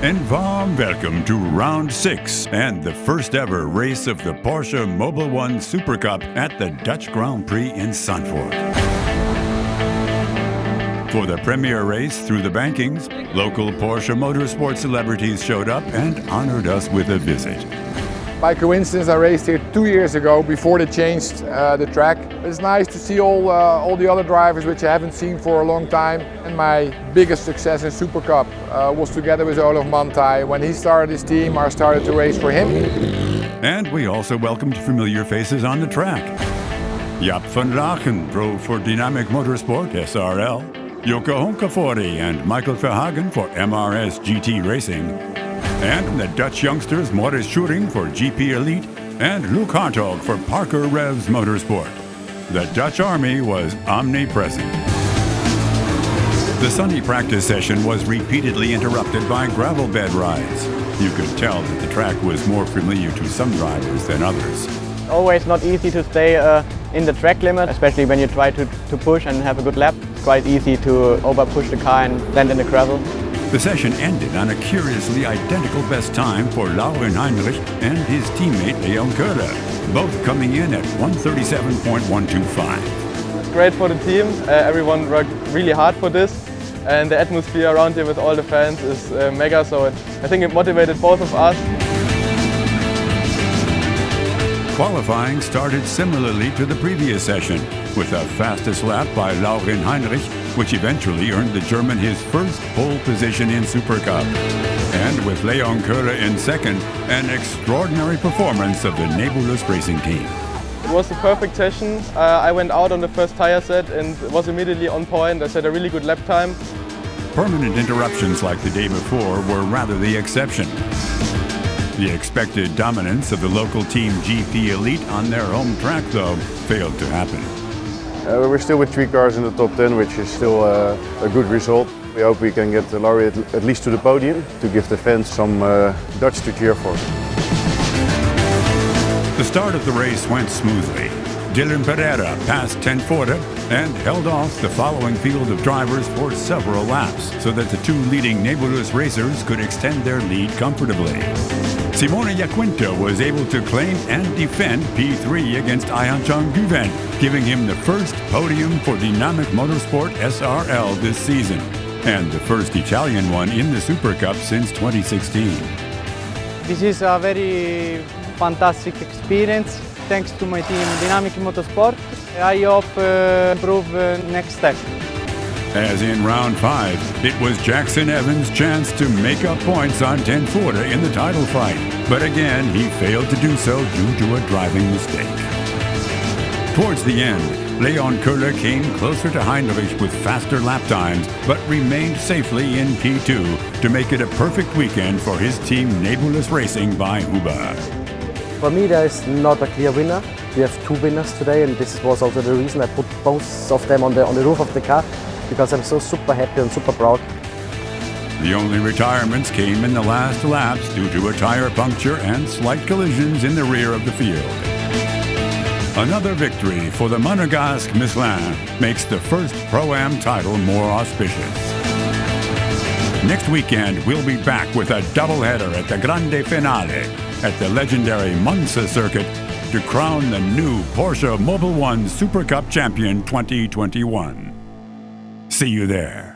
And warm welcome to round 6 and the first ever race of the Porsche Mobil 1 Supercup at the Dutch Grand Prix in Zandvoort. For the premier race through the bankings, local Porsche Motorsport celebrities showed up and honored us with a visit. By coincidence, I raced here 2 years ago before they changed the track. It's nice to see all the other drivers which I haven't seen for a long time. And my biggest success in Supercup was together with Olaf Manthey. When he started his team, I started to race for him. And we also welcomed familiar faces on the track. Jaap van Lagen drove for Dynamic Motorsport SRL, Jocke Honkefori and Michael Verhagen for MRS GT Racing, and the Dutch youngsters Maurice Schuring for GP Elite and Luke Hartog for Parker Revs Motorsport. The Dutch Army was omnipresent. The sunny practice session was repeatedly interrupted by gravel bed rides. You could tell that the track was more familiar to some drivers than others. Always not easy to stay in the track limit, especially when you try to push and have a good lap. It's quite easy to over-push the car and land in the gravel. The session ended on a curiously identical best time for LAURIN HEINRICH and his teammate Leon Köhler, both coming in at 137.125. It's great for the team. Everyone worked really hard for this, and the atmosphere around here with all the fans is mega, so I think it motivated both of us. Qualifying started similarly to the previous session, with a fastest lap by LAURIN HEINRICH, which eventually earned the German his first pole position in Supercup. And with Leon Köhler in second, an extraordinary performance of the Nebulous Racing team. It was the perfect session. I went out on the first tire set and was immediately on point. I set a really good lap time. Permanent interruptions like the day before were rather the exception. The expected dominance of the local team GP Elite on their home track, though, failed to happen. We're still with 3 cars in the top 10, which is still a good result. We hope we can get Laurie at least to the podium to give the fans some Dutch to cheer for. The start of the race went smoothly. Dylan Pereira passed Ten Voorde and held off the following field of drivers for several laps so that the 2 leading Nebulous racers could extend their lead comfortably. Simone Jaquinta was able to claim and defend P3 against Ayanchang Güven, giving him the first podium for Dynamic Motorsport SRL this season, and the first Italian one in the Supercup since 2016. This is a very fantastic experience. Thanks to my team Dynamic Motorsport. I hope improve next step. As in round 5, it was Jackson Evans' chance to make up points on Ten Voorde in the title fight. But again, he failed to do so due to a driving mistake. Towards the end, Leon Köhler came closer to Heinrich with faster lap times, but remained safely in P2 to make it a perfect weekend for his team Nebulous Racing by Huber. For me, there is not a clear winner. We have 2 winners today, and this was also the reason I put both of them on the roof of the car, because I'm so super happy and super proud. The only retirements came in the last laps due to a tire puncture and slight collisions in the rear of the field. Another victory for the Monegasque Michelin makes the first Pro-Am title more auspicious. Next weekend, we'll be back with a doubleheader at the Grande Finale at the legendary Monza circuit to crown the new Porsche Mobil 1 Supercup champion 2021. See you there.